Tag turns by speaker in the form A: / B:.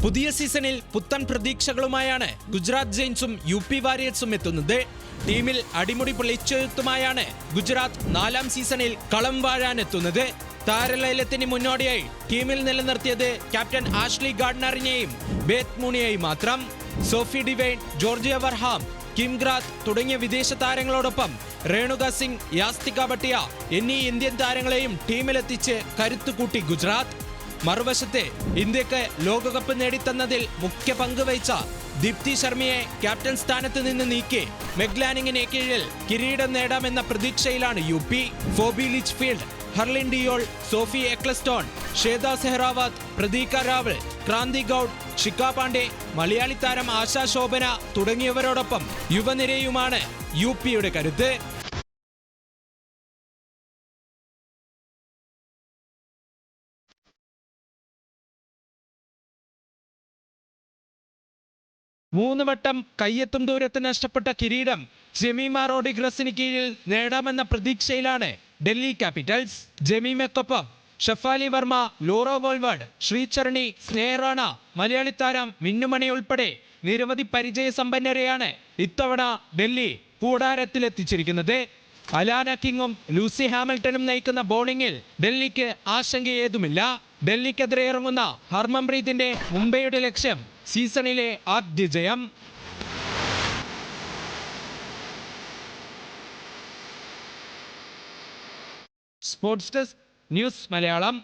A: പുതിയ സീസണിൽ പുത്തൻ പ്രതീക്ഷകളുമായാണ് ഗുജറാത്ത് ജയൻസും UP വാരിയേഴ്സും എത്തുന്നത്. ടീമിൽ അടിമുടി പൊളിച്ചെഴുത്തുമായാണ് ഗുജറാത്ത് 4ാം സീസണിൽ കളം വാഴാനെത്തുന്നത്. താരലയലത്തിന് മുന്നോടിയായി ടീമിൽ നിലനിർത്തിയത് ക്യാപ്റ്റൻ ആഷ്ലി ഗാർഡനറിനെയും ബേത്ത് മൂണിയെയും മാത്രം. സോഫി ഡിവൈൻ, ജോർജിയ വർഹാം, കിം ഗ്രാത്ത് തുടങ്ങിയ വിദേശ താരങ്ങളോടൊപ്പം രേണുക സിംഗ്, യാസ്തിക ഭട്ടിയ എന്നീ ഇന്ത്യൻ താരങ്ങളെയും ടീമിലെത്തിച്ച് കരുത്തുകൂട്ടി ഗുജറാത്ത്. മറുവശത്തെ ഇന്ത്യക്ക് ലോകകപ്പ് നേടിത്തന്നതിൽ മുഖ്യ പങ്ക് വഹിച്ച ദീപ്തി ശർമ്മയെ ക്യാപ്റ്റൻ സ്ഥാനത്ത് നിന്ന് നീക്കി മെഗ്ലാനിങ്ങിനെ കീഴിൽ കിരീടം നേടാമെന്ന പ്രതീക്ഷയിലാണ് UP. Phoebe Litchfield, Harleen Deol, Sophie Ecclestone, Shweta Sehrawat, Pratika Rawal, Kranti Goud, Shikha Pandey, Malayali താരം ആശാ ശോഭന തുടങ്ങിയവരോടൊപ്പം യുവനിരയുമാണ് UPയുടെ കരുത്ത്. മൂന്ന് വട്ടം കയ്യെത്തും ദൂരത്ത് നഷ്ടപ്പെട്ട കിരീടം ജമീമ റോഡ്രിഗസിന് കീഴിൽ നേടാമെന്ന പ്രതീക്ഷയിലാണ് ഡൽഹി ക്യാപിറ്റൽസ്. ജമീമയ്ക്കൊപ്പം ഷഫാലി വർമ്മ, ലോറോ വോൾവാർഡ്, ശ്രീചരണി, സ്നേഹ റാണ, മലയാളി താരം മിന്നുമണി ഉൾപ്പെടെ നിരവധി പരിചയസമ്പന്നരെയാണ് ഇത്തവണ ഡൽഹി കൂടാരത്തിലെത്തിച്ചിരിക്കുന്നത്. അലാന കിങ്ങും ലൂസി ഹാമിൽട്ടണും നയിക്കുന്ന ബോളിംഗിൽ ഡൽഹിക്ക് ആശങ്കയേതുമില്ല. ഡൽഹിക്കെതിരെ ഇറങ്ങുന്ന ഹർമൻപ്രീതിന്റെ മുംബൈയുടെ ലക്ഷ്യം സീസണിലെ ആദ്യ ജയം. Sports desk, news Malayalam.